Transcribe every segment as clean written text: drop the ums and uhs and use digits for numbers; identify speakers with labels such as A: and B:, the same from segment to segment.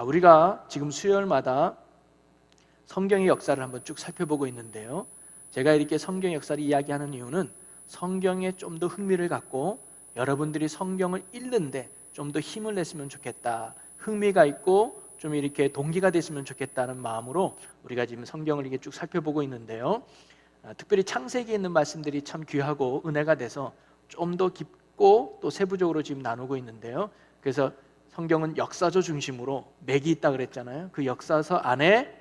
A: 우리가 지금 수요일마다 성경의 역사를 한번 쭉 살펴보고 있는데요, 제가 이렇게 성경의 역사를 이야기하는 이유는 성경에 좀 더 흥미를 갖고 여러분들이 성경을 읽는데 좀 더 힘을 냈으면 좋겠다, 흥미가 있고 좀 이렇게 동기가 됐으면 좋겠다는 마음으로 우리가 지금 성경을 이렇게 쭉 살펴보고 있는데요, 특별히 창세기에 있는 말씀들이 참 귀하고 은혜가 돼서 좀 더 깊고 또 세부적으로 지금 나누고 있는데요, 그래서 성경은 역사서 중심으로 맥이 있다 그랬잖아요. 그 역사서 안에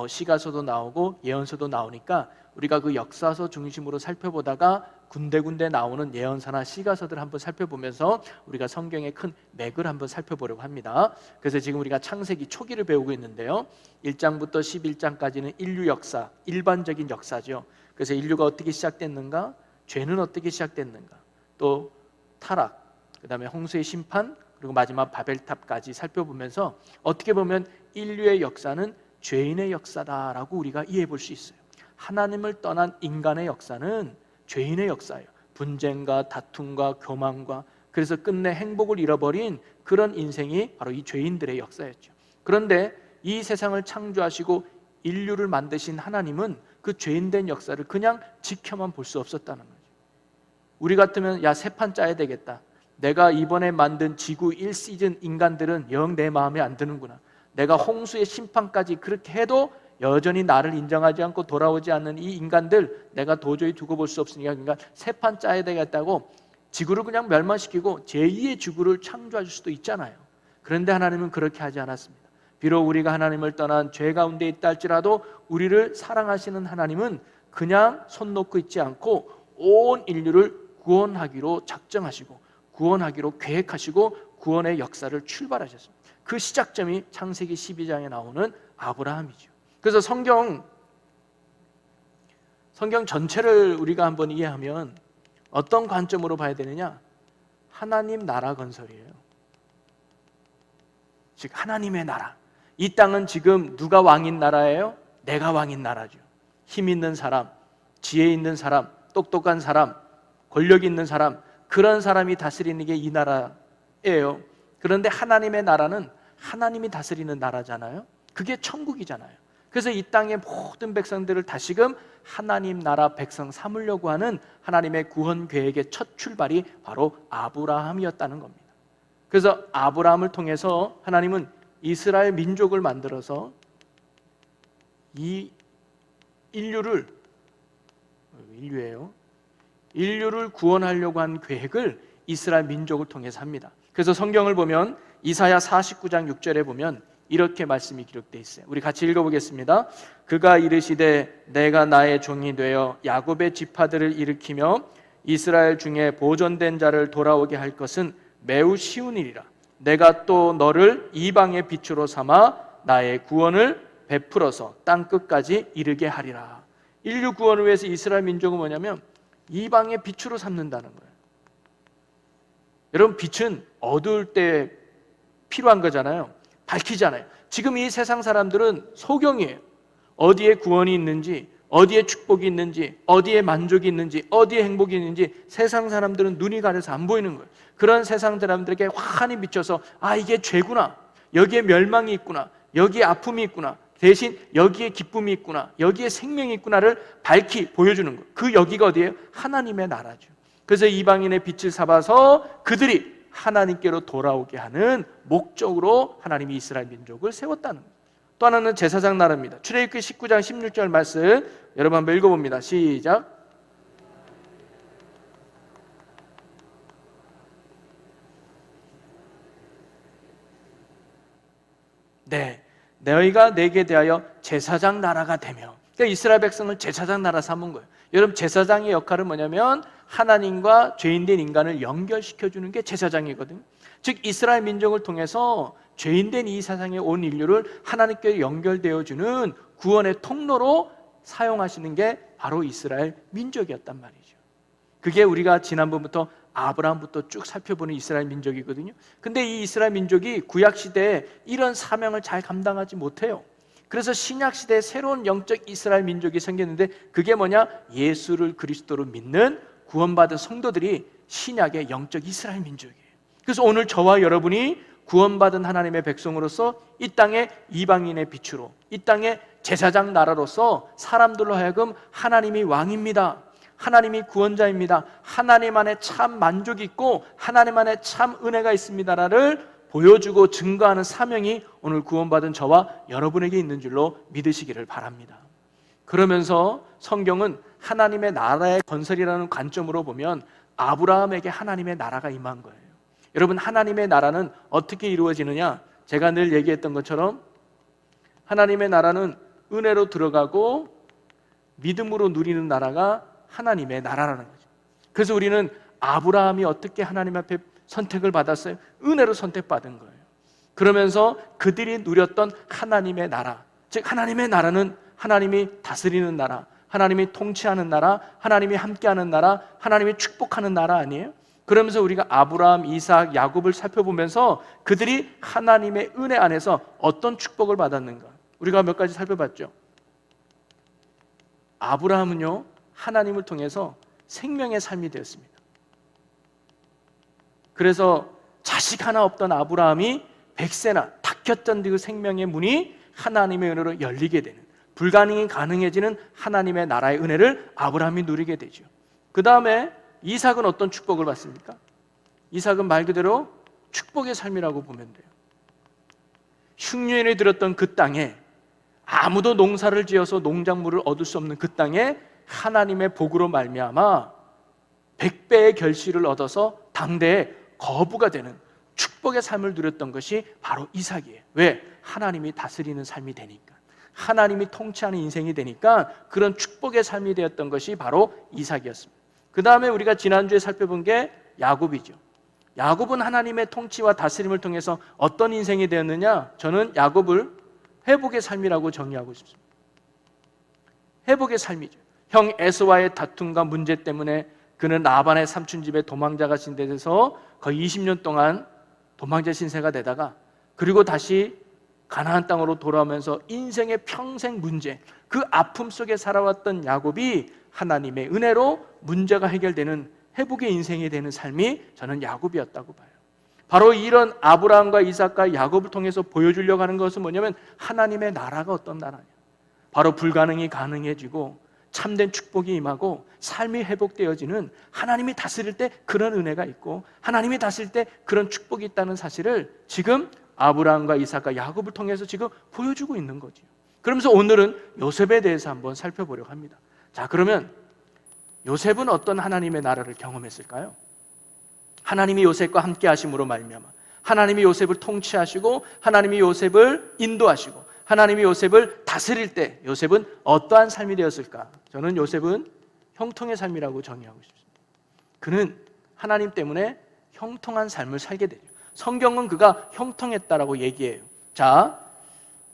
A: 시가서도 나오고 예언서도 나오니까 우리가 그 역사서 중심으로 살펴보다가 군데군데 나오는 예언서나 시가서들을 한번 살펴보면서 우리가 성경의 큰 맥을 한번 살펴보려고 합니다. 그래서 지금 우리가 창세기 초기를 배우고 있는데요, 1장부터 11장까지는 인류 역사, 일반적인 역사죠. 그래서 인류가 어떻게 시작됐는가, 죄는 어떻게 시작됐는가, 또 타락, 그 다음에 홍수의 심판, 그리고 마지막 바벨탑까지 살펴보면서 어떻게 보면 인류의 역사는 죄인의 역사다라고 우리가 이해해 볼 수 있어요. 하나님을 떠난 인간의 역사는 죄인의 역사예요. 분쟁과 다툼과 교만과, 그래서 끝내 행복을 잃어버린 그런 인생이 바로 이 죄인들의 역사였죠. 그런데 이 세상을 창조하시고 인류를 만드신 하나님은 그 죄인된 역사를 그냥 지켜만 볼 수 없었다는 거죠. 우리 같으면 야, 새 판 짜야 되겠다, 내가 이번에 만든 지구 1시즌 인간들은 영 내 마음에 안 드는구나, 내가 홍수의 심판까지 그렇게 해도 여전히 나를 인정하지 않고 돌아오지 않는 이 인간들 내가 도저히 두고 볼 수 없으니까 그러니까 새 판 짜야 되겠다고 지구를 그냥 멸망시키고 제2의 지구를 창조하실 수도 있잖아요. 그런데 하나님은 그렇게 하지 않았습니다. 비록 우리가 하나님을 떠난 죄 가운데 있다 할지라도 우리를 사랑하시는 하나님은 그냥 손 놓고 있지 않고 온 인류를 구원하기로 작정하시고 구원하기로 계획하시고 구원의 역사를 출발하셨습니다. 그 시작점이 창세기 12장에 나오는 아브라함이죠. 그래서 성경 전체를 우리가 한번 이해하면 어떤 관점으로 봐야 되느냐, 하나님 나라 건설이에요. 즉 하나님의 나라. 이 땅은 지금 누가 왕인 나라예요? 내가 왕인 나라죠. 힘 있는 사람, 지혜 있는 사람, 똑똑한 사람, 권력 있는 사람, 그런 사람이 다스리는 게 이 나라예요. 그런데 하나님의 나라는 하나님이 다스리는 나라잖아요. 그게 천국이잖아요. 그래서 이 땅의 모든 백성들을 다시금 하나님 나라 백성 삼으려고 하는 하나님의 구원 계획의 첫 출발이 바로 아브라함이었다는 겁니다. 그래서 아브라함을 통해서 하나님은 이스라엘 민족을 만들어서 이 인류를 구원하려고 한 계획을 이스라엘 민족을 통해서 합니다. 그래서 성경을 보면 이사야 49장 6절에 보면 이렇게 말씀이 기록되어 있어요. 우리 같이 읽어보겠습니다. 그가 이르시되 내가 나의 종이 되어 야곱의 지파들을 일으키며 이스라엘 중에 보존된 자를 돌아오게 할 것은 매우 쉬운 일이라. 내가 또 너를 이방의 빛으로 삼아 나의 구원을 베풀어서 땅 끝까지 이르게 하리라. 인류 구원을 위해서 이스라엘 민족은 뭐냐면 이방의 빛으로 삼는다는 거예요. 여러분, 빛은 어두울 때 필요한 거잖아요. 밝히잖아요. 지금 이 세상 사람들은 소경이에요. 어디에 구원이 있는지, 어디에 축복이 있는지, 어디에 만족이 있는지, 어디에 행복이 있는지 세상 사람들은 눈이 가려서 안 보이는 거예요. 그런 세상 사람들에게 환히 비춰서 이게 죄구나, 여기에 멸망이 있구나, 여기에 아픔이 있구나, 대신 여기에 기쁨이 있구나, 여기에 생명이 있구나를 밝히 보여주는 거예요. 그 여기가 어디예요? 하나님의 나라죠. 그래서 이방인의 빛을 삼아서 그들이 하나님께로 돌아오게 하는 목적으로 하나님이 이스라엘 민족을 세웠다는 거예요. 또 하나는 제사장 나라입니다. 출애굽기 19장 16절 말씀 여러분 한번 읽어봅니다. 시작. 네, 너희가 내게 대하여 제사장 나라가 되며, 그러니까 이스라엘 백성을 제사장 나라 삼은 거예요. 여러분, 제사장의 역할은 뭐냐면 하나님과 죄인된 인간을 연결시켜주는 게 제사장이거든요. 즉 이스라엘 민족을 통해서 죄인된 이 세상에 온 인류를 하나님께 연결되어주는 구원의 통로로 사용하시는 게 바로 이스라엘 민족이었단 말이죠. 그게 우리가 지난번부터 아브라함부터 쭉 살펴보는 이스라엘 민족이거든요. 근데 이 이스라엘 민족이 구약시대에 이런 사명을 잘 감당하지 못해요. 그래서 신약시대에 새로운 영적 이스라엘 민족이 생겼는데 그게 뭐냐? 예수를 그리스도로 믿는 구원받은 성도들이 신약의 영적 이스라엘 민족이에요. 그래서 오늘 저와 여러분이 구원받은 하나님의 백성으로서 이 땅의 이방인의 빛으로, 이 땅의 제사장 나라로서 사람들로 하여금 하나님이 왕입니다, 하나님이 구원자입니다, 하나님 안에 참 만족이 있고 하나님 안에 참 은혜가 있습니다를 보여주고 증거하는 사명이 오늘 구원받은 저와 여러분에게 있는 줄로 믿으시기를 바랍니다. 그러면서 성경은 하나님의 나라의 건설이라는 관점으로 보면 아브라함에게 하나님의 나라가 임한 거예요. 여러분, 하나님의 나라는 어떻게 이루어지느냐? 제가 늘 얘기했던 것처럼 하나님의 나라는 은혜로 들어가고 믿음으로 누리는 나라가 하나님의 나라라는 거죠. 그래서 우리는 아브라함이 어떻게 하나님 앞에 선택을 받았어요? 은혜로 선택받은 거예요. 그러면서 그들이 누렸던 하나님의 나라, 즉 하나님의 나라는 하나님이 다스리는 나라, 하나님이 통치하는 나라, 하나님이 함께하는 나라, 하나님이 축복하는 나라 아니에요? 그러면서 우리가 아브라함, 이삭, 야곱을 살펴보면서 그들이 하나님의 은혜 안에서 어떤 축복을 받았는가, 우리가 몇 가지 살펴봤죠. 아브라함은요, 하나님을 통해서 생명의 삶이 되었습니다. 그래서 자식 하나 없던 아브라함이 100세나 닫혔던 그 생명의 문이 하나님의 은혜로 열리게 되는, 불가능이 가능해지는 하나님의 나라의 은혜를 아브라함이 누리게 되죠. 그 다음에 이삭은 어떤 축복을 받습니까? 이삭은 말 그대로 축복의 삶이라고 보면 돼요. 흉년이 들었던 그 땅에, 아무도 농사를 지어서 농작물을 얻을 수 없는 그 땅에 하나님의 복으로 말미암아 100배의 결실을 얻어서 당대에 거부가 되는 축복의 삶을 누렸던 것이 바로 이삭이에요. 왜? 하나님이 다스리는 삶이 되니까, 하나님이 통치하는 인생이 되니까 그런 축복의 삶이 되었던 것이 바로 이삭이었습니다. 그 다음에 우리가 지난주에 살펴본 게 야곱이죠. 야곱은 하나님의 통치와 다스림을 통해서 어떤 인생이 되었느냐? 저는 야곱을 회복의 삶이라고 정의하고 싶습니다. 회복의 삶이죠. 형 에서와의 다툼과 문제 때문에 그는 라반의 삼촌 집에 도망자가 신세돼서 거의 20년 동안 도망자 신세가 되다가, 그리고 다시 가나안 땅으로 돌아오면서 인생의 평생 문제, 그 아픔 속에 살아왔던 야곱이 하나님의 은혜로 문제가 해결되는 회복의 인생이 되는 삶이 저는 야곱이었다고 봐요. 바로 이런 아브라함과 이삭과 야곱을 통해서 보여주려고 하는 것은 뭐냐면 하나님의 나라가 어떤 나라냐, 바로 불가능이 가능해지고 참된 축복이 임하고 삶이 회복되어지는, 하나님이 다스릴 때 그런 은혜가 있고 하나님이 다스릴 때 그런 축복이 있다는 사실을 지금 아브라함과 이삭과 야곱을 통해서 지금 보여주고 있는 거죠. 그러면서 오늘은 요셉에 대해서 한번 살펴보려고 합니다. 자, 그러면 요셉은 어떤 하나님의 나라를 경험했을까요? 하나님이 요셉과 함께 하심으로 말미암아 하나님이 요셉을 통치하시고 하나님이 요셉을 인도하시고 하나님이 요셉을 다스릴 때 요셉은 어떠한 삶이 되었을까? 저는 요셉은 형통의 삶이라고 정의하고 싶습니다. 그는 하나님 때문에 형통한 삶을 살게 되죠. 성경은 그가 형통했다라고 얘기해요. 자,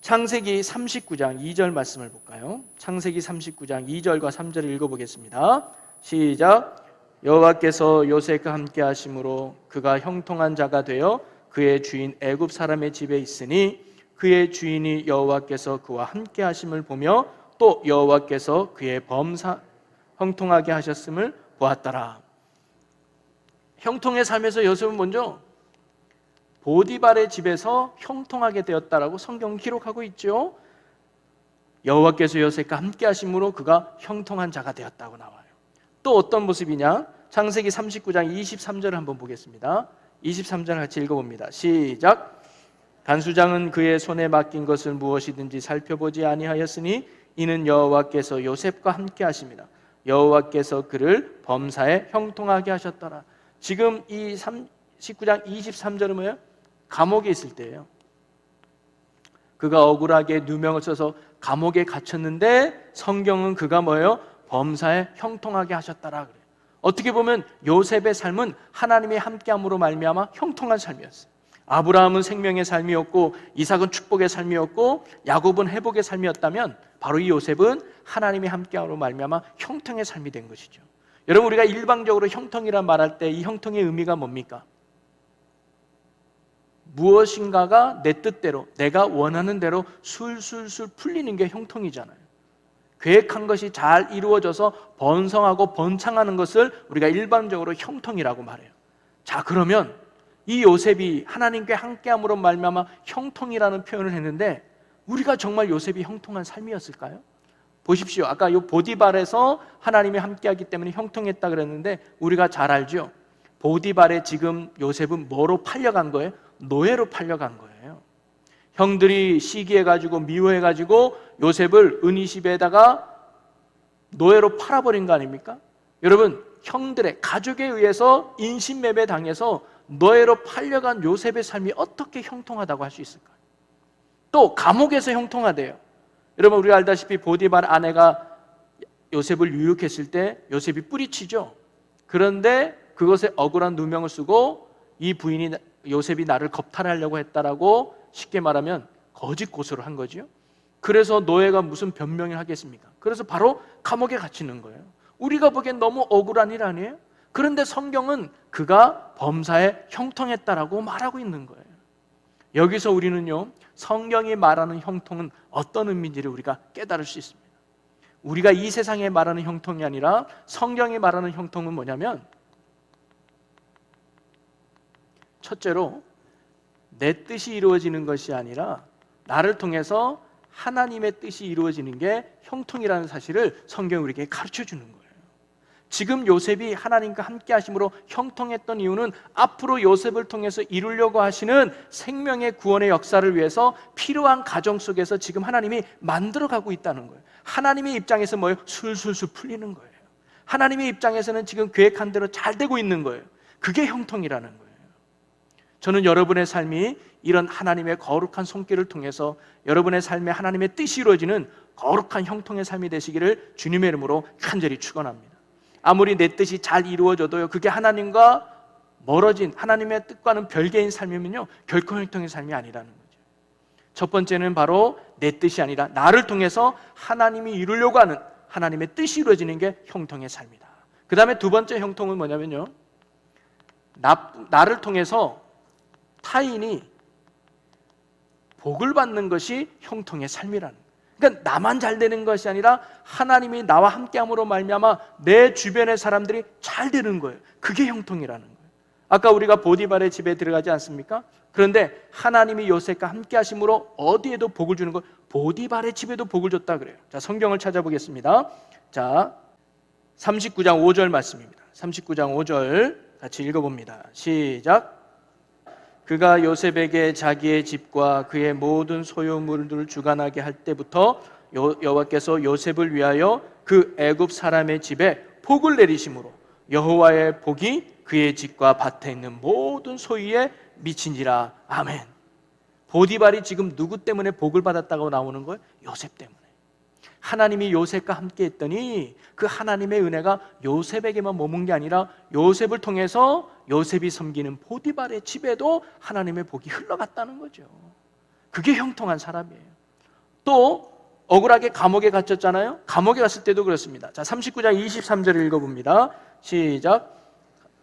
A: 창세기 39장 2절 말씀을 볼까요? 창세기 39장 2절과 3절을 읽어보겠습니다. 시작. 여호와께서 요셉과 함께 하심으로 그가 형통한 자가 되어 그의 주인 애굽 사람의 집에 있으니 그의 주인이 여호와께서 그와 함께 하심을 보며 또 여호와께서 그의 범사 형통하게 하셨음을 보았더라. 형통의 삶에서 요셉은 먼저 보디발의 집에서 형통하게 되었다라고 성경은 기록하고 있죠. 여호와께서 요셉과 함께 하심으로 그가 형통한 자가 되었다고 나와요. 또 어떤 모습이냐? 창세기 39장 23절을 한번 보겠습니다. 23절 같이 읽어봅니다. 시작. 간수장은 그의 손에 맡긴 것을 무엇이든지 살펴보지 아니하였으니 이는 여호와께서 요셉과 함께 하심이라. 여호와께서 그를 범사에 형통하게 하셨더라. 지금 이 19장 23절은 뭐예요? 감옥에 있을 때예요. 그가 억울하게 누명을 써서 감옥에 갇혔는데 성경은 그가 뭐예요? 범사에 형통하게 하셨더라 그래요. 어떻게 보면 요셉의 삶은 하나님의 함께함으로 말미암아 형통한 삶이었어요. 아브라함은 생명의 삶이었고 이삭은 축복의 삶이었고 야곱은 회복의 삶이었다면 바로 이 요셉은 하나님의 함께함으로 말미암아 형통의 삶이 된 것이죠. 여러분, 우리가 일방적으로 형통이라 말할 때 이 형통의 의미가 뭡니까? 무엇인가가 내 뜻대로, 내가 원하는 대로 술술술 풀리는 게 형통이잖아요. 계획한 것이 잘 이루어져서 번성하고 번창하는 것을 우리가 일반적으로 형통이라고 말해요. 자, 그러면 이 요셉이 하나님께 함께함으로 말미암아 형통이라는 표현을 했는데 우리가 정말 요셉이 형통한 삶이었을까요? 보십시오. 아까 이 보디발에서 하나님이 함께하기 때문에 형통했다 그랬는데 우리가 잘 알죠. 보디발에 지금 요셉은 뭐로 팔려간 거예요? 노예로 팔려간 거예요. 형들이 시기해가지고 미워해가지고 요셉을 은이십에다가 노예로 팔아버린 거 아닙니까? 여러분, 형들의 가족에 의해서 인신매매 당해서 노예로 팔려간 요셉의 삶이 어떻게 형통하다고 할 수 있을까요? 또 감옥에서 형통하대요. 여러분, 우리가 알다시피 보디발 아내가 요셉을 유혹했을 때 요셉이 뿌리치죠. 그런데 그것에 억울한 누명을 쓰고 이 부인이 요셉이 나를 겁탈하려고 했다라고 쉽게 말하면 거짓 고소를 한 거죠. 그래서 노예가 무슨 변명을 하겠습니까? 그래서 바로 감옥에 갇히는 거예요. 우리가 보기엔 너무 억울한 일 아니에요? 그런데 성경은 그가 범사에 형통했다라고 말하고 있는 거예요. 여기서 우리는요, 성경이 말하는 형통은 어떤 의미인지를 우리가 깨달을 수 있습니다. 우리가 이 세상에 말하는 형통이 아니라 성경이 말하는 형통은 뭐냐면, 첫째로 내 뜻이 이루어지는 것이 아니라 나를 통해서 하나님의 뜻이 이루어지는 게 형통이라는 사실을 성경이 우리에게 가르쳐 주는 거예요. 지금 요셉이 하나님과 함께 하심으로 형통했던 이유는 앞으로 요셉을 통해서 이루려고 하시는 생명의 구원의 역사를 위해서 필요한 가정 속에서 지금 하나님이 만들어가고 있다는 거예요. 하나님의 입장에서 뭐예요? 술술술 풀리는 거예요. 하나님의 입장에서는 지금 계획한 대로 잘 되고 있는 거예요. 그게 형통이라는 거예요. 저는 여러분의 삶이 이런 하나님의 거룩한 손길을 통해서 여러분의 삶에 하나님의 뜻이 이루어지는 거룩한 형통의 삶이 되시기를 주님의 이름으로 간절히 축원합니다. 아무리 내 뜻이 잘 이루어져도요, 그게 하나님과 멀어진 하나님의 뜻과는 별개인 삶이면요, 결코 형통의 삶이 아니라는 거죠. 첫 번째는 바로 내 뜻이 아니라 나를 통해서 하나님이 이루려고 하는 하나님의 뜻이 이루어지는 게 형통의 삶이다. 그 다음에 두 번째 형통은 뭐냐면요, 나를 통해서 타인이 복을 받는 것이 형통의 삶이라는 거예요. 그러니까 나만 잘 되는 것이 아니라 하나님이 나와 함께함으로 말미암아 내 주변의 사람들이 잘 되는 거예요. 그게 형통이라는 거예요. 아까 우리가 보디발의 집에 들어가지 않습니까? 그런데 하나님이 요셉과 함께 하심으로 어디에도 복을 주는 것, 보디발의 집에도 복을 줬다 그래요. 자, 성경을 찾아보겠습니다. 자, 39장 5절 말씀입니다. 39장 5절 같이 읽어봅니다. 시작. 그가 요셉에게 자기의 집과 그의 모든 소유물들을 주관하게 할 때부터 여호와께서 요셉을 위하여 그 애굽 사람의 집에 복을 내리심으로 여호와의 복이 그의 집과 밭에 있는 모든 소유에 미친지라. 아멘. 보디발이 지금 누구 때문에 복을 받았다고 나오는 거예요? 요셉 때문에. 하나님이 요셉과 함께 했더니 그 하나님의 은혜가 요셉에게만 머문 게 아니라 요셉을 통해서 요셉이 섬기는 보디발의 집에도 하나님의 복이 흘러갔다는 거죠. 그게 형통한 사람이에요. 또 억울하게 감옥에 갇혔잖아요. 감옥에 갔을 때도 그렇습니다. 자, 39장 23절을 읽어봅니다. 시작.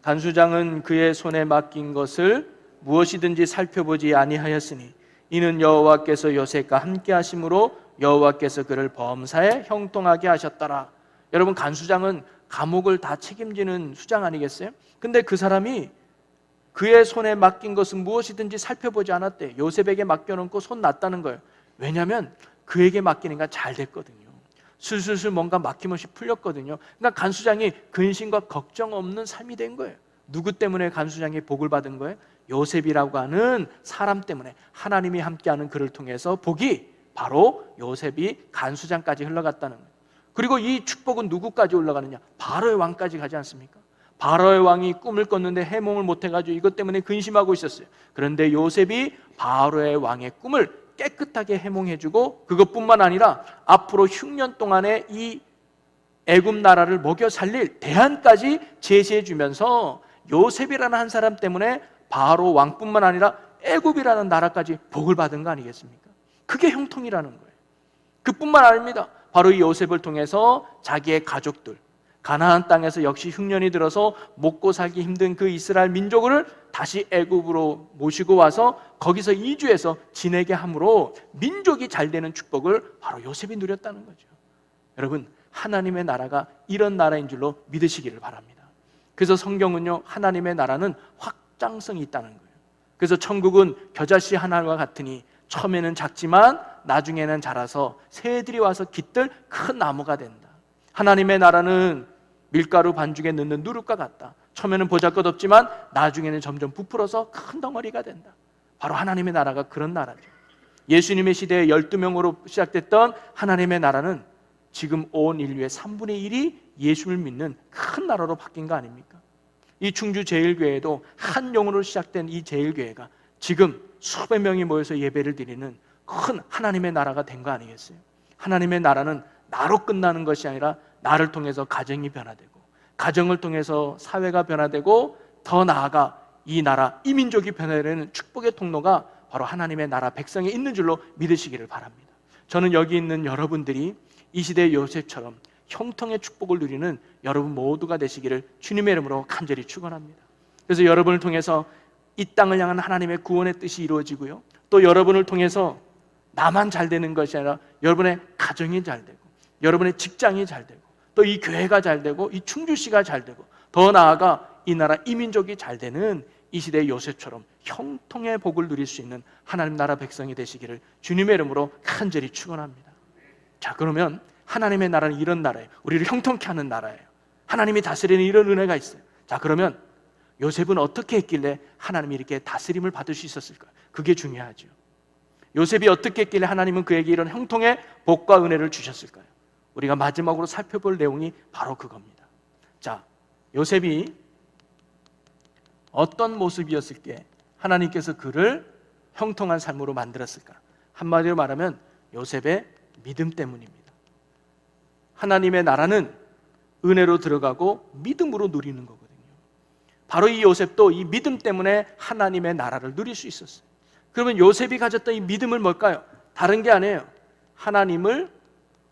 A: 간수장은 그의 손에 맡긴 것을 무엇이든지 살펴보지 아니하였으니 이는 여호와께서 요셉과 함께 하심으로 여호와께서 그를 범사에 형통하게 하셨더라. 여러분, 간수장은 감옥을 다 책임지는 수장 아니겠어요? 근데 그 사람이 그의 손에 맡긴 것은 무엇이든지 살펴보지 않았대. 요셉에게 맡겨놓고 손 놨다는 거예요. 왜냐하면 그에게 맡기니까 잘 됐거든요. 술술술 뭔가 막힘없이 풀렸거든요. 그러니까 간수장이 근심과 걱정 없는 삶이 된 거예요. 누구 때문에 간수장이 복을 받은 거예요? 요셉이라고 하는 사람 때문에. 하나님이 함께하는 그를 통해서 복이 바로 요셉이 간수장까지 흘러갔다는 거예요. 그리고 이 축복은 누구까지 올라가느냐? 바로의 왕까지 가지 않습니까? 바로의 왕이 꿈을 꿨는데 해몽을 못해가지고 이것 때문에 근심하고 있었어요. 그런데 요셉이 바로의 왕의 꿈을 깨끗하게 해몽해주고 그것뿐만 아니라 앞으로 6년 동안에 이 애굽 나라를 먹여 살릴 대안까지 제시해주면서 요셉이라는 한 사람 때문에 바로 왕뿐만 아니라 애굽이라는 나라까지 복을 받은 거 아니겠습니까? 그게 형통이라는 거예요. 그뿐만 아닙니다. 바로 이 요셉을 통해서 자기의 가족들, 가나안 땅에서 역시 흉년이 들어서 먹고 살기 힘든 그 이스라엘 민족을 다시 애굽으로 모시고 와서 거기서 이주해서 지내게 함으로 민족이 잘 되는 축복을 바로 요셉이 누렸다는 거죠. 여러분, 하나님의 나라가 이런 나라인 줄로 믿으시기를 바랍니다. 그래서 성경은요, 하나님의 나라는 확장성이 있다는 거예요. 그래서 천국은 겨자씨 하나와 같으니 처음에는 작지만 나중에는 자라서 새들이 와서 깃들 큰 나무가 된다. 하나님의 나라는 밀가루 반죽에 넣는 누룩과 같다. 처음에는 보잘것없지만 나중에는 점점 부풀어서 큰 덩어리가 된다. 바로 하나님의 나라가 그런 나라죠. 예수님의 시대에 12명으로 시작됐던 하나님의 나라는 지금 온 인류의 3분의 1이 예수를 믿는 큰 나라로 바뀐 거 아닙니까? 이 충주 제일교회도 한 영으로 시작된 이 제일교회가 지금 수백 명이 모여서 예배를 드리는 큰 하나님의 나라가 된 거 아니겠어요? 하나님의 나라는 나로 끝나는 것이 아니라 나를 통해서 가정이 변화되고, 가정을 통해서 사회가 변화되고, 더 나아가 이 나라, 이 민족이 변화되는 축복의 통로가 바로 하나님의 나라 백성에 있는 줄로 믿으시기를 바랍니다. 저는 여기 있는 여러분들이 이 시대의 요셉처럼 형통의 축복을 누리는 여러분 모두가 되시기를 주님의 이름으로 간절히 축원합니다. 그래서 여러분을 통해서 이 땅을 향한 하나님의 구원의 뜻이 이루어지고요, 또 여러분을 통해서 나만 잘 되는 것이 아니라 여러분의 가정이 잘 되고, 여러분의 직장이 잘 되고, 또 이 교회가 잘 되고, 이 충주시가 잘 되고, 더 나아가 이 나라 이 민족이 잘 되는 이 시대의 요셉처럼 형통의 복을 누릴 수 있는 하나님 나라 백성이 되시기를 주님의 이름으로 간절히 축원합니다. 자, 그러면 하나님의 나라는 이런 나라예요. 우리를 형통케 하는 나라예요. 하나님이 다스리는 이런 은혜가 있어요. 자, 그러면 요셉은 어떻게 했길래 하나님이 이렇게 다스림을 받을 수 있었을까요? 그게 중요하죠. 요셉이 어떻게 했길래 하나님은 그에게 이런 형통의 복과 은혜를 주셨을까요? 우리가 마지막으로 살펴볼 내용이 바로 그겁니다. 자, 요셉이 어떤 모습이었을게 하나님께서 그를 형통한 삶으로 만들었을까? 한마디로 말하면 요셉의 믿음 때문입니다. 하나님의 나라는 은혜로 들어가고 믿음으로 누리는 거거든요. 바로 이 요셉도 이 믿음 때문에 하나님의 나라를 누릴 수 있었어요. 그러면 요셉이 가졌던 이 믿음은 뭘까요? 다른 게 아니에요. 하나님을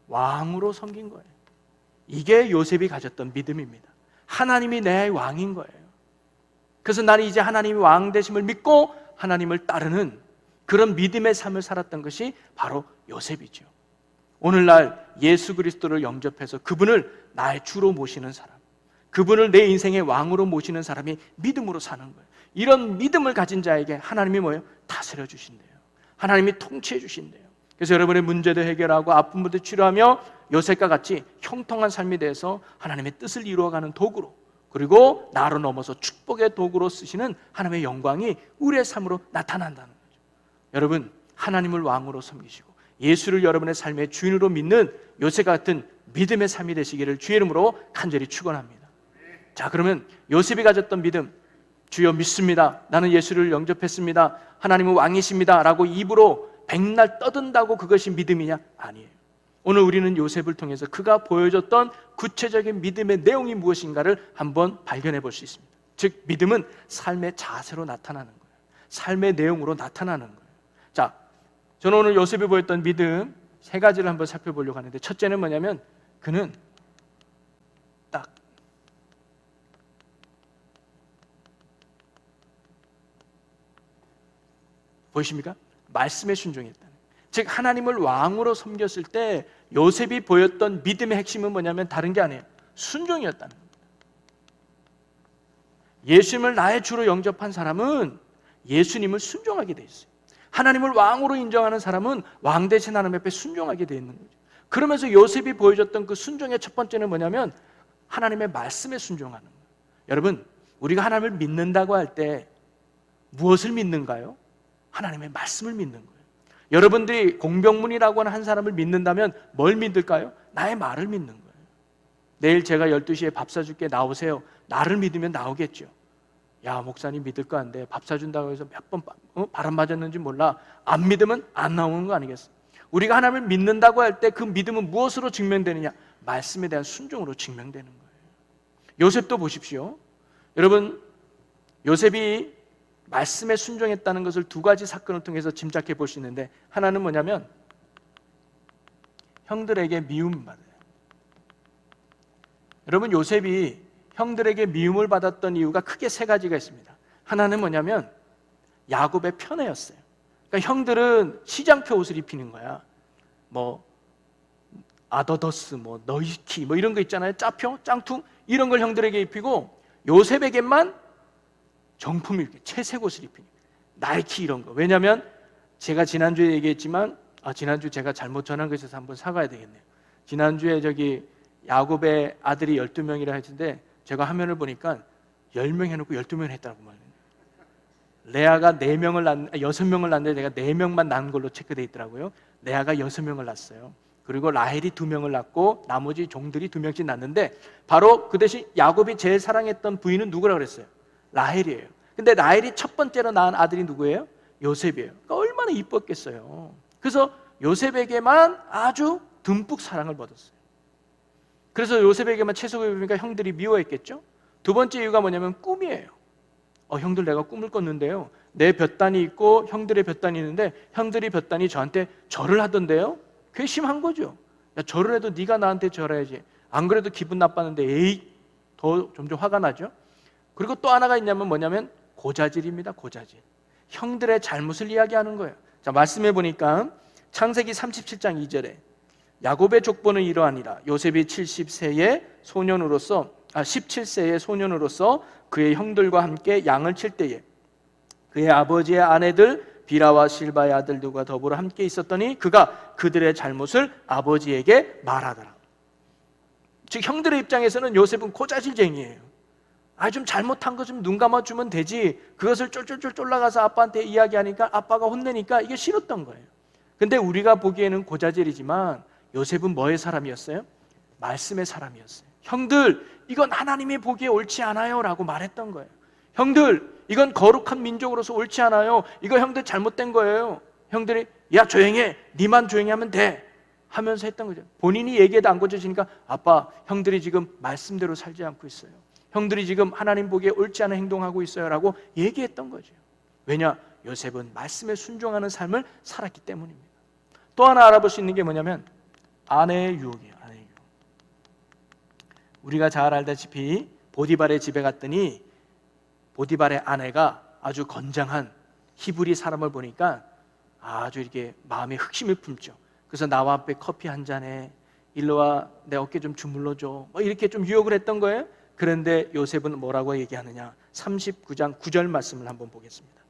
A: 왕으로 섬긴 거예요. 이게 요셉이 가졌던 믿음입니다. 하나님이 내 왕인 거예요. 그래서 나는 이제 하나님이 왕 되심을 믿고 하나님을 따르는 그런 믿음의 삶을 살았던 것이 바로 요셉이죠. 오늘날 예수 그리스도를 영접해서 그분을 나의 주로 모시는 사람, 그분을 내 인생의 왕으로 모시는 사람이 믿음으로 사는 거예요. 이런 믿음을 가진 자에게 하나님이 뭐예요? 다스려 주신대요. 하나님이 통치해 주신대요. 그래서 여러분의 문제도 해결하고 아픔부터 치료하며 요셉과 같이 형통한 삶에 대해서 하나님의 뜻을 이루어가는 도구로, 그리고 나로 넘어서 축복의 도구로 쓰시는 하나님의 영광이 우리의 삶으로 나타난다는 거죠. 여러분, 하나님을 왕으로 섬기시고 예수를 여러분의 삶의 주인으로 믿는 요셉 같은 믿음의 삶이 되시기를 주의 이름으로 간절히 축원합니다. 자, 그러면 요셉이 가졌던 믿음, 주여 믿습니다, 나는 예수를 영접했습니다, 하나님은 왕이십니다 라고 입으로 백날 떠든다고 그것이 믿음이냐? 아니에요. 오늘 우리는 요셉을 통해서 그가 보여줬던 구체적인 믿음의 내용이 무엇인가를 한번 발견해 볼 수 있습니다. 즉, 믿음은 삶의 자세로 나타나는 거예요. 삶의 내용으로 나타나는 거예요. 자, 저는 오늘 요셉이 보였던 믿음 세 가지를 한번 살펴보려고 하는데, 첫째는 뭐냐면 그는 딱 보이십니까? 말씀에 순종했다는, 즉 하나님을 왕으로 섬겼을 때 요셉이 보였던 믿음의 핵심은 뭐냐면 다른 게 아니에요. 순종이었다는 겁니다. 예수님을 나의 주로 영접한 사람은 예수님을 순종하게 돼 있어요. 하나님을 왕으로 인정하는 사람은 왕 대신 하나님 앞에 순종하게 돼 있는 거죠. 그러면서 요셉이 보여줬던 그 순종의 첫 번째는 뭐냐면 하나님의 말씀에 순종하는 거예요. 여러분, 우리가 하나님을 믿는다고 할 때 무엇을 믿는가요? 하나님의 말씀을 믿는 거예요. 여러분들이 공병문이라고 하는 한 사람을 믿는다면 뭘 믿을까요? 나의 말을 믿는 거예요. 내일 제가 12시에 밥 사줄게, 나오세요. 나를 믿으면 나오겠죠. 야, 목사님 믿을 거 안 돼. 밥 사준다고 해서 몇 번 바람 맞았는지 몰라. 안 믿으면 안 나오는 거 아니겠어요? 우리가 하나님을 믿는다고 할 때 그 믿음은 무엇으로 증명되느냐? 말씀에 대한 순종으로 증명되는 거예요. 요셉도 보십시오. 여러분, 요셉이 말씀에 순종했다는 것을 두 가지 사건을 통해서 짐작해 볼 수 있는데, 하나는 뭐냐면 형들에게 미움을 받아요. 여러분, 요셉이 형들에게 미움을 받았던 이유가 크게 세 가지가 있습니다. 하나는 뭐냐면 야곱의 편애였어요. 그러니까 형들은 시장표 옷을 입히는 거야. 뭐 아더더스, 뭐 너이키, 뭐 이런 거 있잖아요. 짜표, 짱퉁, 이런 걸 형들에게 입히고 요셉에게만 정품을 입게 채색 옷을 입히니 나이키 이런 거. 왜냐하면 제가 지난주에 얘기했지만 지난주 제가 잘못 전한 것에서 한번 사과해야 되겠네요. 지난주에 저기 야곱의 아들이 12명이라 했는데 제가 화면을 보니까 10명 해놓고 12명 했다고 말해요. 레아가 6명을 낳는데 내가 4명만 낳은 걸로 체크되어 있더라고요. 레아가 6명을 낳았어요. 그리고 라헬이 2명을 낳고 나머지 종들이 2명씩 낳는데 바로 그 대신 야곱이 제일 사랑했던 부인은 누구라고 그랬어요? 라헬이에요. 근데 라헬이 첫 번째로 낳은 아들이 누구예요? 요셉이에요. 그러니까 얼마나 이뻤겠어요. 그래서 요셉에게만 아주 듬뿍 사랑을 받았어요. 그래서 요셉에게만 채색을 입으니까 형들이 미워했겠죠. 두 번째 이유가 뭐냐면 꿈이에요. 형들 내가 꿈을 꿨는데요, 내 볕단이 있고 형들의 볕단이 있는데 형들이 볕단이 저한테 절을 하던데요. 괘씸한 거죠. 야, 절을 해도 네가 나한테 절해야지. 안 그래도 기분 나빴는데 에이, 더 점점 화가 나죠. 그리고 또 하나가 있냐면 뭐냐면 고자질입니다. 고자질. 형들의 잘못을 이야기하는 거예요. 자, 말씀해 보니까 창세기 37장 2절에 야곱의 족보는 이러하니라. 요셉이 17세의 소년으로서 그의 형들과 함께 양을 칠 때에 그의 아버지의 아내들 비라와 실바의 아들들과 더불어 함께 있었더니 그가 그들의 잘못을 아버지에게 말하더라. 즉 형들의 입장에서는 요셉은 고자질쟁이에요. 좀 잘못한 거 좀 눈 감아주면 되지, 그것을 쫄쫄쫄 쫄라가서 아빠한테 이야기하니까 아빠가 혼내니까 이게 싫었던 거예요. 근데 우리가 보기에는 고자질이지만 요셉은 뭐의 사람이었어요? 말씀의 사람이었어요. 형들, 이건 하나님이 보기에 옳지 않아요 라고 말했던 거예요. 형들, 이건 거룩한 민족으로서 옳지 않아요. 이거 형들 잘못된 거예요. 형들이 야 조용히 해, 니만 조용히 하면 돼 하면서 했던 거죠. 본인이 얘기해도 안 고쳐지니까 아빠, 형들이 지금 말씀대로 살지 않고 있어요. 형들이 지금 하나님 보기에 옳지 않은 행동하고 있어요 라고 얘기했던 거죠. 왜냐? 요셉은 말씀에 순종하는 삶을 살았기 때문입니다. 또 하나 알아볼 수 있는 게 뭐냐면 아내의 유혹이에요. 아내의 유혹. 우리가 잘 알다시피 보디발의 집에 갔더니 보디발의 아내가 아주 건장한 히브리 사람을 보니까 아주 이렇게 마음에 흑심을 품죠. 그래서 나와 함께 커피 한 잔에, 일로 와, 내 어깨 좀 주물러줘, 이렇게 좀 유혹을 했던 거예요. 그런데 요셉은 뭐라고 얘기하느냐? 39장 9절 말씀을 한번 보겠습니다.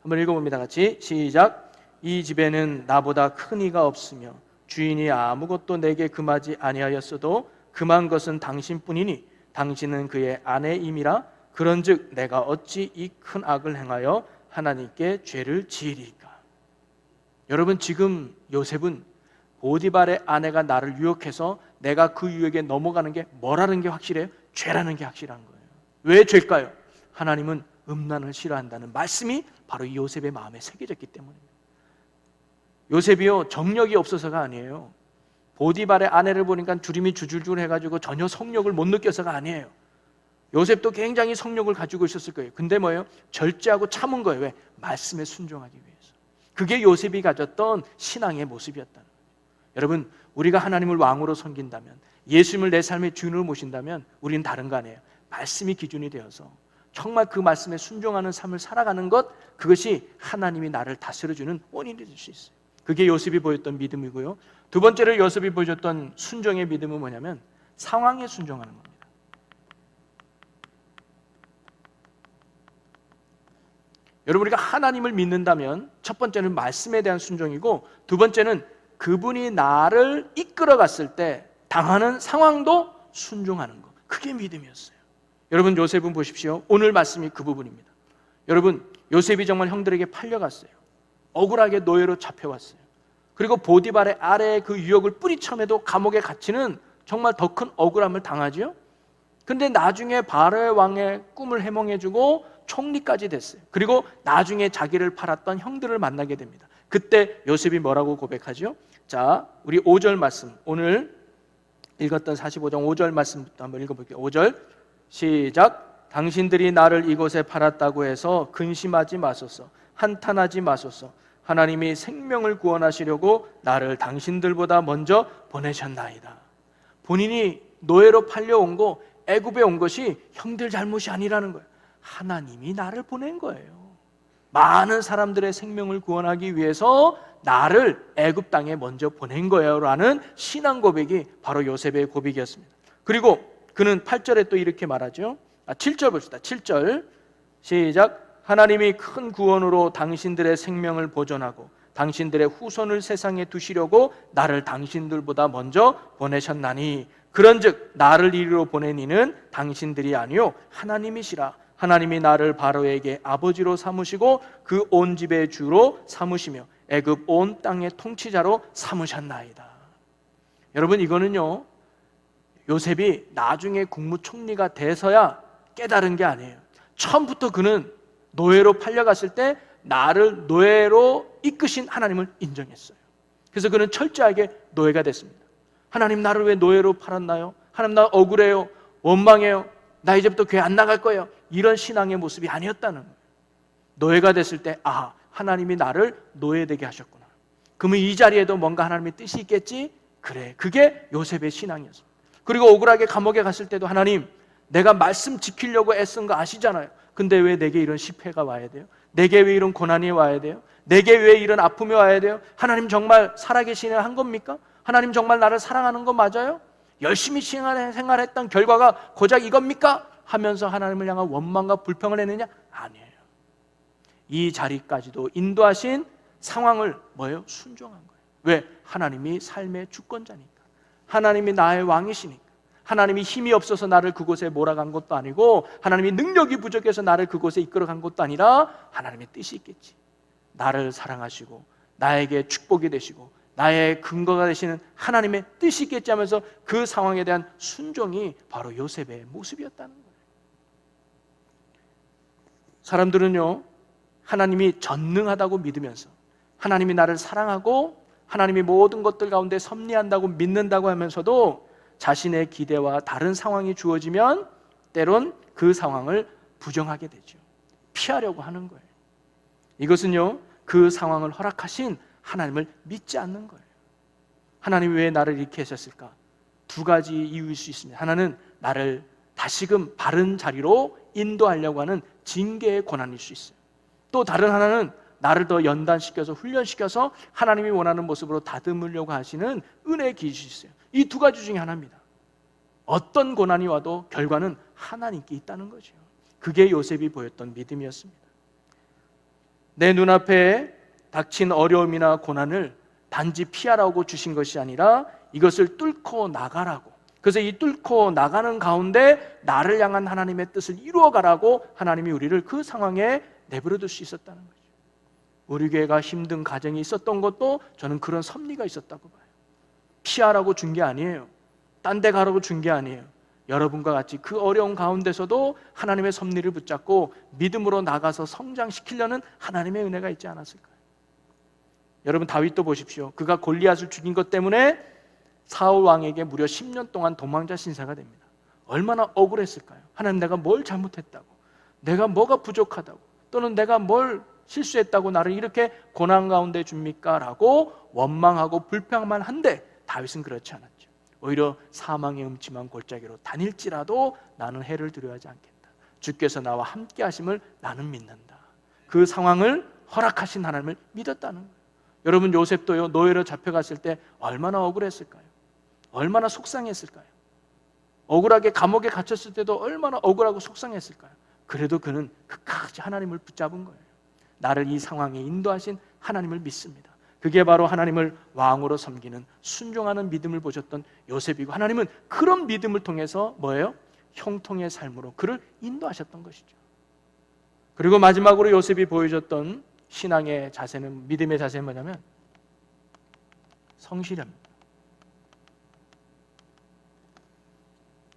A: 한번 읽어봅니다. 같이 시작. 이 집에는 나보다 큰 이가 없으며 주인이 아무것도 내게 금하지 아니하였어도 금한 것은 당신뿐이니 당신은 그의 아내임이라. 그런즉 내가 어찌 이 큰 악을 행하여 하나님께 죄를 지으리까? 여러분, 지금 요셉은 보디발의 아내가 나를 유혹해서 내가 그 유혹에 넘어가는 게 뭐라는 게 확실해요? 죄라는 게 확실한 거예요. 왜 죄일까요? 하나님은 음란을 싫어한다는 말씀이 바로 이 요셉의 마음에 새겨졌기 때문입니다. 요셉이요, 정력이 없어서가 아니에요. 보디발의 아내를 보니까 주림이 주줄줄 해가지고 전혀 성욕을 못 느껴서가 아니에요. 요셉도 굉장히 성욕을 가지고 있었을 거예요. 근데 뭐예요? 절제하고 참은 거예요. 왜? 말씀에 순종하기 위해서. 그게 요셉이 가졌던 신앙의 모습이었다는 거예요. 여러분, 우리가 하나님을 왕으로 섬긴다면, 예수님을 내 삶의 주인으로 모신다면 우리는 다른 거 아니에요. 말씀이 기준이 되어서 정말 그 말씀에 순종하는 삶을 살아가는 것, 그것이 하나님이 나를 다스려주는 원인이 될 수 있어요. 그게 요셉이 보였던 믿음이고요. 두 번째로 요셉이 보여줬던 순종의 믿음은 뭐냐면 상황에 순종하는 겁니다. 여러분, 우리가 하나님을 믿는다면 첫 번째는 말씀에 대한 순종이고, 두 번째는 그분이 나를 이끌어 갔을 때 당하는 상황도 순종하는 것, 그게 믿음이었어요. 여러분, 요셉은 보십시오. 오늘 말씀이 그 부분입니다. 여러분, 요셉이 정말 형들에게 팔려갔어요. 억울하게 노예로 잡혀왔어요. 그리고 보디발의 아래에 그 유혹을 뿌리쳐매도 감옥에 갇히는 정말 더 큰 억울함을 당하죠. 근데 나중에 바로의 왕의 꿈을 해몽해주고 총리까지 됐어요. 그리고 나중에 자기를 팔았던 형들을 만나게 됩니다. 그때 요셉이 뭐라고 고백하죠? 자, 우리 5절 말씀, 오늘 읽었던 45장 5절 말씀부터 한번 읽어볼게요. 5절 시작. 당신들이 나를 이곳에 팔았다고 해서 근심하지 마소서, 한탄하지 마소서. 하나님이 생명을 구원하시려고 나를 당신들보다 먼저 보내셨나이다. 본인이 노예로 팔려온 거, 애굽에 온 것이 형들 잘못이 아니라는 거예요. 하나님이 나를 보낸 거예요. 많은 사람들의 생명을 구원하기 위해서 나를 애굽 땅에 먼저 보낸 거예요 라는 신앙 고백이 바로 요셉의 고백이었습니다. 그리고 그는 8절에 또 이렇게 말하죠. 7절 봅시다. 7절 시작. 하나님이 큰 구원으로 당신들의 생명을 보존하고 당신들의 후손을 세상에 두시려고 나를 당신들보다 먼저 보내셨나니 그런즉 나를 이리로 보낸 이는 당신들이 아니요 하나님이시라. 하나님이 나를 바로에게 아버지로 삼으시고 그 온 집의 주로 삼으시며 애굽 온 땅의 통치자로 삼으셨나이다. 여러분, 이거는요 요셉이 나중에 국무총리가 돼서야 깨달은 게 아니에요. 처음부터 그는 노예로 팔려갔을 때 나를 노예로 이끄신 하나님을 인정했어요. 그래서 그는 철저하게 노예가 됐습니다. 하나님, 나를 왜 노예로 팔았나요? 하나님, 나 억울해요, 원망해요, 나 이제부터 교회 안 나갈 거예요. 이런 신앙의 모습이 아니었다는 거예요. 노예가 됐을 때 하나님이 나를 노예되게 하셨구나. 그러면 이 자리에도 뭔가 하나님의 뜻이 있겠지? 그래, 그게 요셉의 신앙이었습니다. 그리고 억울하게 감옥에 갔을 때도 하나님, 내가 말씀 지키려고 애쓴 거 아시잖아요. 근데 왜 내게 이런 시패가 와야 돼요? 내게 왜 이런 고난이 와야 돼요? 내게 왜 이런 아픔이 와야 돼요? 하나님 정말 살아계시냐 한 겁니까? 하나님 정말 나를 사랑하는 거 맞아요? 열심히 생활했던 결과가 고작 이겁니까? 하면서 하나님을 향한 원망과 불평을 했느냐? 아니에요. 이 자리까지도 인도하신 상황을 뭐예요? 순종한 거예요. 왜? 하나님이 삶의 주권자니까. 하나님이 나의 왕이시니까. 하나님이 힘이 없어서 나를 그곳에 몰아간 것도 아니고 하나님이 능력이 부족해서 나를 그곳에 이끌어간 것도 아니라 하나님의 뜻이 있겠지. 나를 사랑하시고 나에게 축복이 되시고 나의 근거가 되시는 하나님의 뜻이 있겠지 하면서 그 상황에 대한 순종이 바로 요셉의 모습이었다는 거예요. 사람들은요 하나님이 전능하다고 믿으면서 하나님이 나를 사랑하고 하나님이 모든 것들 가운데 섭리한다고 믿는다고 하면서도 자신의 기대와 다른 상황이 주어지면 때론 그 상황을 부정하게 되죠. 피하려고 하는 거예요. 이것은요 그 상황을 허락하신 하나님을 믿지 않는 거예요. 하나님이 왜 나를 이렇게 하셨을까? 두 가지 이유일 수 있습니다. 하나는 나를 다시금 바른 자리로 인도하려고 하는 징계의 고난일 수 있어요. 또 다른 하나는 나를 더 연단시켜서 훈련시켜서 하나님이 원하는 모습으로 다듬으려고 하시는 은혜의 길이 있어요. 이 두 가지 중에 하나입니다. 어떤 고난이 와도 결과는 하나님께 있다는 거죠. 그게 요셉이 보였던 믿음이었습니다. 내 눈앞에 닥친 어려움이나 고난을 단지 피하라고 주신 것이 아니라 이것을 뚫고 나가라고, 그래서 이 뚫고 나가는 가운데 나를 향한 하나님의 뜻을 이루어가라고 하나님이 우리를 그 상황에 내버려둘 수 있었다는 거죠. 우리 교회가 힘든 가정이 있었던 것도 저는 그런 섭리가 있었다고 봐요. 피하라고 준 게 아니에요. 딴 데 가라고 준 게 아니에요. 여러분과 같이 그 어려운 가운데서도 하나님의 섭리를 붙잡고 믿음으로 나가서 성장시키려는 하나님의 은혜가 있지 않았을까요? 여러분 다윗도 보십시오. 그가 골리앗을 죽인 것 때문에 사울 왕에게 무려 10년 동안 도망자 신세가 됩니다. 얼마나 억울했을까요? 하나님, 내가 뭘 잘못했다고, 내가 뭐가 부족하다고, 또는 내가 뭘 실수했다고 나를 이렇게 고난 가운데 줍니까? 라고 원망하고 불평만 한데 다윗은 그렇지 않았죠. 오히려 사망의 음침한 골짜기로 다닐지라도 나는 해를 두려워하지 않겠다. 주께서 나와 함께 하심을 나는 믿는다. 그 상황을 허락하신 하나님을 믿었다는 거예요. 여러분 요셉도요 노예로 잡혀갔을 때 얼마나 억울했을까요? 얼마나 속상했을까요? 억울하게 감옥에 갇혔을 때도 얼마나 억울하고 속상했을까요? 그래도 그는 끝까지 하나님을 붙잡은 거예요. 나를 이 상황에 인도하신 하나님을 믿습니다. 그게 바로 하나님을 왕으로 섬기는 순종하는 믿음을 보셨던 요셉이고, 하나님은 그런 믿음을 통해서 뭐예요? 형통의 삶으로 그를 인도하셨던 것이죠. 그리고 마지막으로 요셉이 보여줬던 신앙의 자세는, 믿음의 자세는 뭐냐면 성실합니다.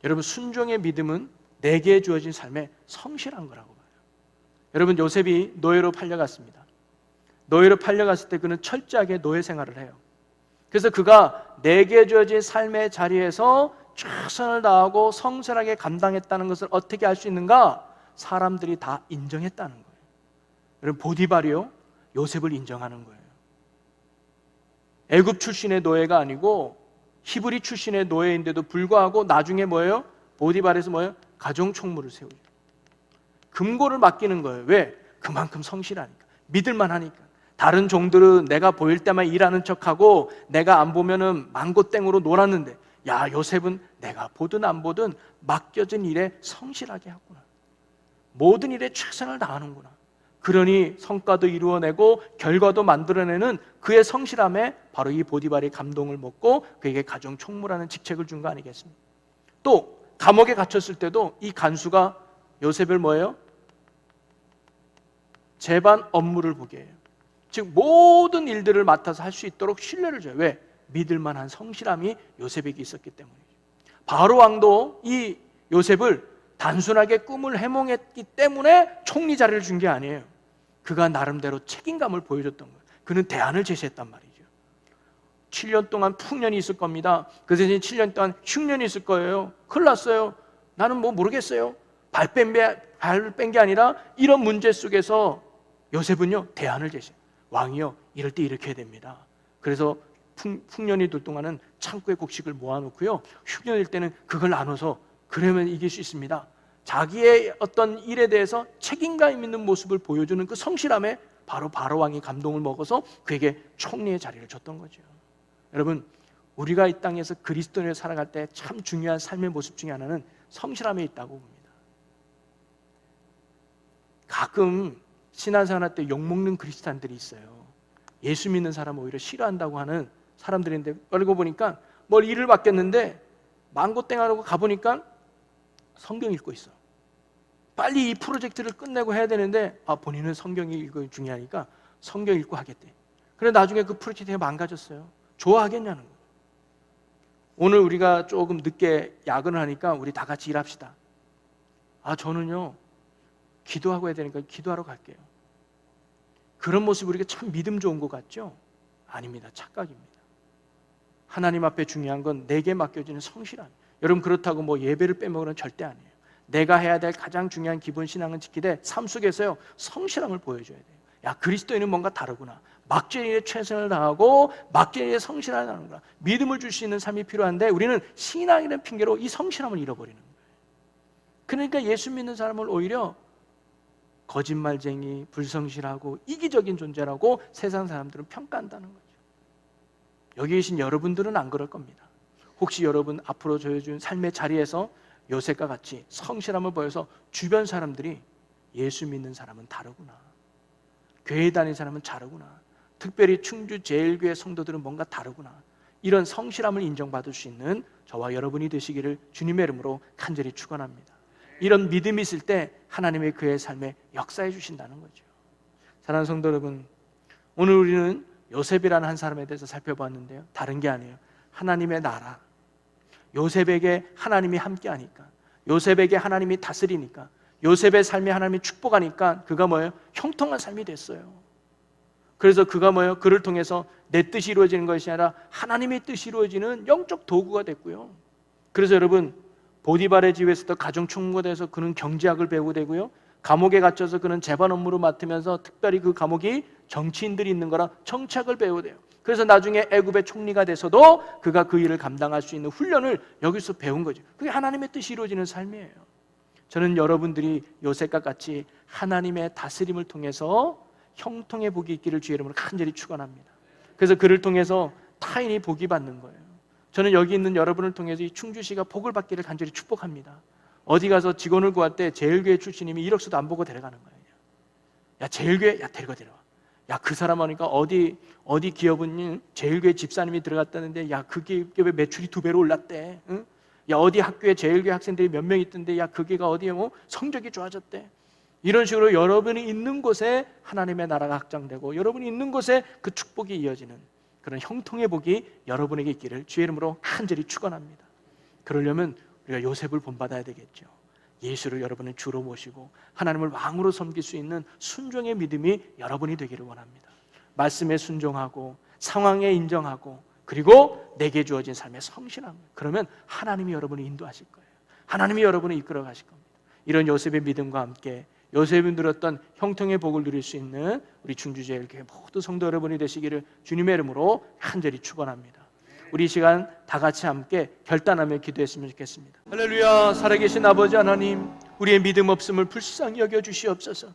A: 여러분 순종의 믿음은 내게 주어진 삶에 성실한 거라고 봐요. 여러분 요셉이 노예로 팔려갔습니다. 노예로 팔려갔을 때 그는 철저하게 노예 생활을 해요. 그래서 그가 내게 주어진 삶의 자리에서 최선을 다하고 성실하게 감당했다는 것을 어떻게 알 수 있는가? 사람들이 다 인정했다는 거예요. 여러분 보디발이요 요셉을 인정하는 거예요. 애굽 출신의 노예가 아니고 히브리 출신의 노예인데도 불구하고 나중에 뭐예요? 보디발에서 뭐예요? 가정총무를 세우죠. 금고를 맡기는 거예요. 왜? 그만큼 성실하니까, 믿을만 하니까. 다른 종들은 내가 보일 때만 일하는 척하고 내가 안 보면은 망고땡으로 놀았는데, 야 요셉은 내가 보든 안 보든 맡겨진 일에 성실하게 하구나, 모든 일에 최선을 다하는구나. 그러니 성과도 이루어내고 결과도 만들어내는 그의 성실함에 바로 이 보디발이 감동을 먹고 그에게 가정 총무라는 직책을 준 거 아니겠습니까? 또 감옥에 갇혔을 때도 이 간수가 요셉을 뭐예요? 재반 업무를 보게 해요. 즉 모든 일들을 맡아서 할 수 있도록 신뢰를 줘요. 왜? 믿을 만한 성실함이 요셉에게 있었기 때문이죠. 바로 왕도 이 요셉을 단순하게 꿈을 해몽했기 때문에 총리 자리를 준 게 아니에요. 그가 나름대로 책임감을 보여줬던 거예요. 그는 대안을 제시했단 말이죠. 7년 동안 풍년이 있을 겁니다. 그 대신 7년 동안 흉년이 있을 거예요. 큰일 났어요. 나는 뭐 모르겠어요. 발을 뺀 게 아니라 이런 문제 속에서 요셉은요 대안을 제시해요. 왕이요 이럴 때 이렇게 해야 됩니다. 그래서 풍년이 돌 동안은 창고에 곡식을 모아놓고요, 흉년일 때는 그걸 나눠서 그러면 이길 수 있습니다. 자기의 어떤 일에 대해서 책임감 있는 모습을 보여주는 그 성실함에 바로 왕이 감동을 먹어서 그에게 총리의 자리를 줬던 거죠. 여러분, 우리가 이 땅에서 그리스도인으로 살아갈 때 참 중요한 삶의 모습 중에 하나는 성실함에 있다고 봅니다. 가끔 신앙생활할 때 욕먹는 그리스도인들이 있어요. 예수 믿는 사람을 오히려 싫어한다고 하는 사람들인데, 알고 보니까 뭘 일을 맡겼는데 망고땡하고 가보니까 성경 읽고 있어. 빨리 이 프로젝트를 끝내고 해야 되는데 본인은 성경 읽고 중요하니까 성경 읽고 하겠대. 그래 나중에 그 프로젝트가 망가졌어요. 좋아하겠냐는 거예요. 오늘 우리가 조금 늦게 야근을 하니까 우리 다 같이 일합시다. 저는요 기도하고 해야 되니까 기도하러 갈게요. 그런 모습이 우리가 참 믿음 좋은 것 같죠? 아닙니다. 착각입니다. 하나님 앞에 중요한 건 내게 맡겨지는 성실함. 여러분, 그렇다고 뭐 예배를 빼먹으는 절대 아니에요. 내가 해야 될 가장 중요한 기본 신앙은 지키되 삶 속에서요 성실함을 보여줘야 돼요. 야, 그리스도인은 뭔가 다르구나. 맡긴 일에 최선을 다하고 맡긴 일에 성실하게 하는구나. 믿음을 줄 수 있는 삶이 필요한데 우리는 신앙이라는 핑계로 이 성실함을 잃어버리는 거예요. 그러니까 예수 믿는 사람을 오히려 거짓말쟁이, 불성실하고 이기적인 존재라고 세상 사람들은 평가한다는 거죠. 여기 계신 여러분들은 안 그럴 겁니다. 혹시 여러분 앞으로 저해준 삶의 자리에서 요셉과 같이 성실함을 보여서 주변 사람들이 예수 믿는 사람은 다르구나, 교회 다니는 사람은 다르구나, 특별히 충주 제일교회 성도들은 뭔가 다르구나, 이런 성실함을 인정받을 수 있는 저와 여러분이 되시기를 주님의 이름으로 간절히 축원합니다. 이런 믿음이 있을 때 하나님의 그의 삶에 역사해 주신다는 거죠. 사랑하는 성도 여러분, 오늘 우리는 요셉이라는 한 사람에 대해서 살펴봤는데요, 다른 게 아니에요. 하나님의 나라, 요셉에게 하나님이 함께하니까, 요셉에게 하나님이 다스리니까, 요셉의 삶에 하나님이 축복하니까 그가 뭐예요? 형통한 삶이 됐어요. 그래서 그가 뭐예요? 그를 통해서 내 뜻이 이루어지는 것이 아니라 하나님의 뜻이 이루어지는 영적 도구가 됐고요. 그래서 여러분, 보디발의 집에서도 가정 총무가 돼서 그는 경제학을 배우게 되고요, 감옥에 갇혀서 그는 재반 업무를 맡으면서 특별히 그 감옥이 정치인들이 있는 거라 정치학을 배우게 돼요. 그래서 나중에 애굽의 총리가 돼서도 그가 그 일을 감당할 수 있는 훈련을 여기서 배운 거죠. 그게 하나님의 뜻이 이루어지는 삶이에요. 저는 여러분들이 요셉과 같이 하나님의 다스림을 통해서 형통의 복이 있기를 주의 이름으로 간절히 축원합니다. 그래서 그를 통해서 타인이 복이 받는 거예요. 저는 여기 있는 여러분을 통해서 이 충주시가 복을 받기를 간절히 축복합니다. 어디 가서 직원을 구할 때 제일교회 출신님이 이력서도 안 보고 데려가는 거예요. 야, 제일교회, 야, 데려와. 야, 그 사람 하니까 어디 기업은 제일교회 집사님이 들어갔다는데, 야, 그 기업의 매출이 2배로 올랐대. 응? 야, 어디 학교에 제일교회 학생들이 몇 명 있던데, 야, 그게가 어디에 뭐 성적이 좋아졌대. 이런 식으로 여러분이 있는 곳에 하나님의 나라가 확장되고 여러분이 있는 곳에 그 축복이 이어지는 그런 형통의 복이 여러분에게 있기를 주의 이름으로 간절히 축원합니다. 그러려면 우리가 요셉을 본받아야 되겠죠. 예수를 여러분의 주로 모시고 하나님을 왕으로 섬길 수 있는 순종의 믿음이 여러분이 되기를 원합니다. 말씀에 순종하고 상황에 인정하고 그리고 내게 주어진 삶에 성실한 거예요. 그러면 하나님이 여러분을 인도하실 거예요. 하나님이 여러분을 이끌어 가실 겁니다. 이런 요셉의 믿음과 함께 요셉이 누렸던 형통의 복을 누릴 수 있는 우리 충주제일교회 모두 성도 여러분이 되시기를 주님의 이름으로 간절히 축원합니다. 우리 이 시간 다 같이 함께 결단하며 기도했으면 좋겠습니다. 할렐루야. 살아계신 아버지 하나님, 우리의 믿음 없음을 불쌍히 여겨주시옵소서.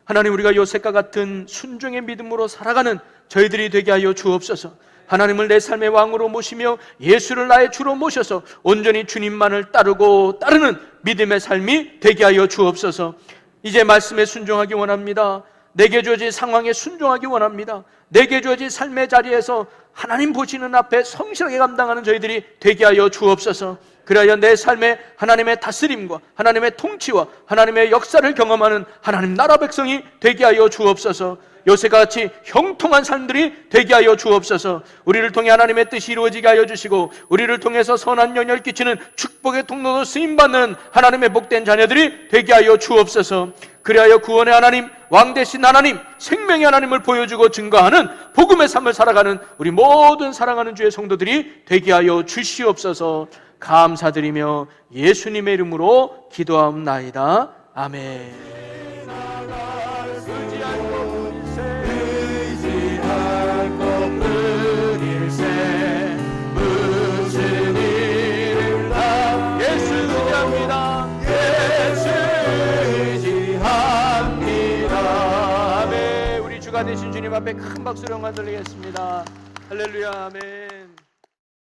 A: 하나님, 우리가 요셉과 같은 순종의 믿음으로 살아가는 저희들이 되게 하여 주옵소서. 하나님을 내 삶의 왕으로 모시며 예수를 나의 주로 모셔서 온전히 주님만을 따르는 믿음의 삶이 되게 하여 주옵소서. 이제 말씀에 순종하기 원합니다. 내게 주어진 상황에 순종하기 원합니다. 내게 주어진 삶의 자리에서 하나님 보시는 앞에 성실하게 감당하는 저희들이 되게 하여 주옵소서. 그래야 내 삶에 하나님의 다스림과 하나님의 통치와 하나님의 역사를 경험하는 하나님 나라 백성이 되게 하여 주옵소서. 요새가 같이 형통한 삶들이 되게 하여 주옵소서. 우리를 통해 하나님의 뜻이 이루어지게 하여 주시고 우리를 통해서 선한 영향을 끼치는 축복의 통로로 쓰임받는 하나님의 복된 자녀들이 되게 하여 주옵소서. 그리하여 구원의 하나님, 왕되신 하나님, 생명의 하나님을 보여주고 증거하는 복음의 삶을 살아가는 우리 모든 사랑하는 주의 성도들이 되게 하여 주시옵소서. 감사드리며 예수님의 이름으로 기도하옵나이다. 아멘. 주가 되신 주님 앞에 큰 박수로 영광 돌리겠습니다. 할렐루야. 아멘.